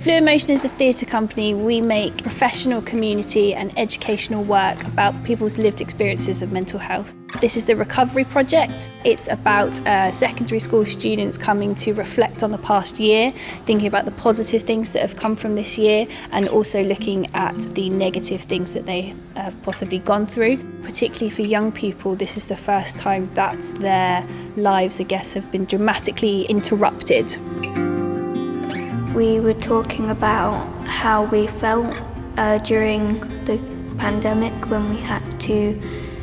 Fluid Motion is a theatre company. We make professional, community and educational work about people's lived experiences of mental health. This is the Recovery Project. It's about secondary school students coming to reflect on the past year, thinking about the positive things that have come from this year and also looking at the negative things that they have possibly gone through. Particularly for young people, this is the first time that their lives, I guess, have been dramatically interrupted. We were talking about how we felt during the pandemic when we had to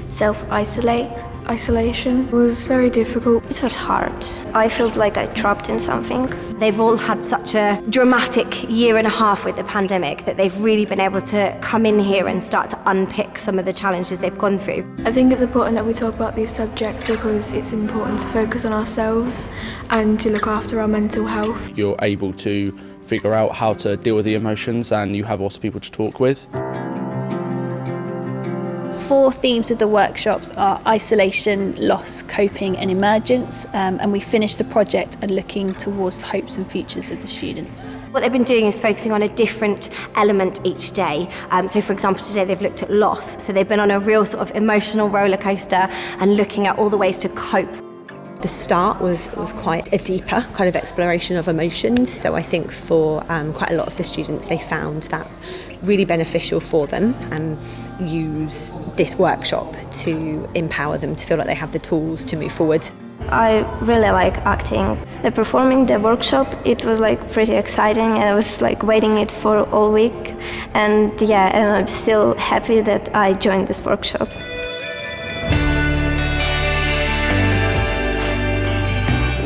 self-isolate. Isolation was very difficult. It was hard. I felt like I trapped in something. They've all had such a dramatic year and a half with the pandemic that they've really been able to come in here and start to unpick some of the challenges they've gone through. I think it's important that we talk about these subjects because it's important to focus on ourselves and to look after our mental health. You're able to figure out how to deal with the emotions and you have lots of people to talk with. 4 themes of the workshops are isolation, loss, coping and emergence, and we finished the project and looking towards the hopes and futures of the students. What they've been doing is focusing on a different element each day. So for example, today they've looked at loss, so they've been on a real sort of emotional roller coaster and looking at all the ways to cope. The start was quite a deeper kind of exploration of emotions, so I think for quite a lot of the students they found that really beneficial for them and use this workshop to empower them to feel like they have the tools to move forward. I really like acting. Performing the workshop, it was like pretty exciting and I was like waiting it for all week, and yeah, and I'm still happy that I joined this workshop.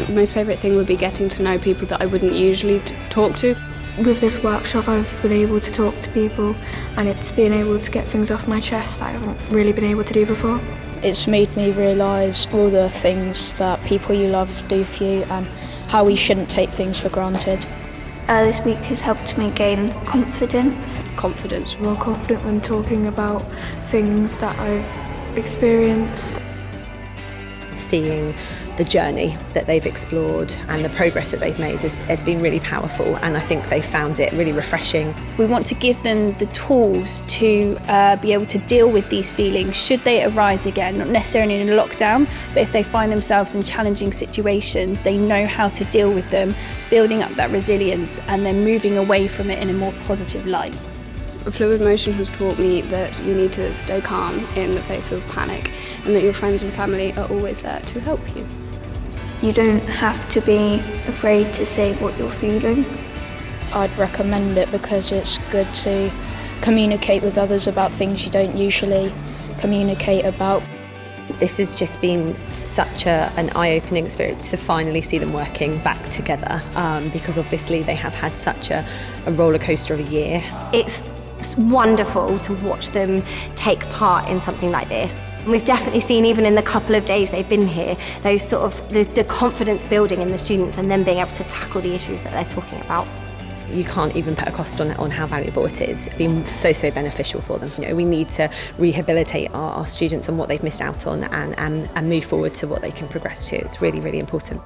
Most favourite thing would be getting to know people that I wouldn't usually talk to. With this workshop I've been able to talk to people and it's been able to get things off my chest that I haven't really been able to do before. It's made me realise all the things that people you love do for you and how we shouldn't take things for granted. This week has helped me gain confidence. Confidence. I'm more confident when talking about things that I've experienced. Seeing the journey that they've explored and the progress that they've made has been really powerful, and I think they found it really refreshing. We want to give them the tools to be able to deal with these feelings should they arise again, not necessarily in a lockdown, but if they find themselves in challenging situations, they know how to deal with them, building up that resilience and then moving away from it in a more positive light. Fluid Motion has taught me that you need to stay calm in the face of panic and that your friends and family are always there to help you. You don't have to be afraid to say what you're feeling. I'd recommend it because it's good to communicate with others about things you don't usually communicate about. This has just been such an eye-opening experience to finally see them working back together because obviously they have had such a roller coaster of a year. It's wonderful to watch them take part in something like this. And we've definitely seen, even in the couple of days they've been here, those sort of the confidence building in the students and then being able to tackle the issues that they're talking about. You can't even put a cost on how valuable it is. It's been so beneficial for them. You know, we need to rehabilitate our students on what they've missed out on and move forward to what they can progress to. It's really, really important.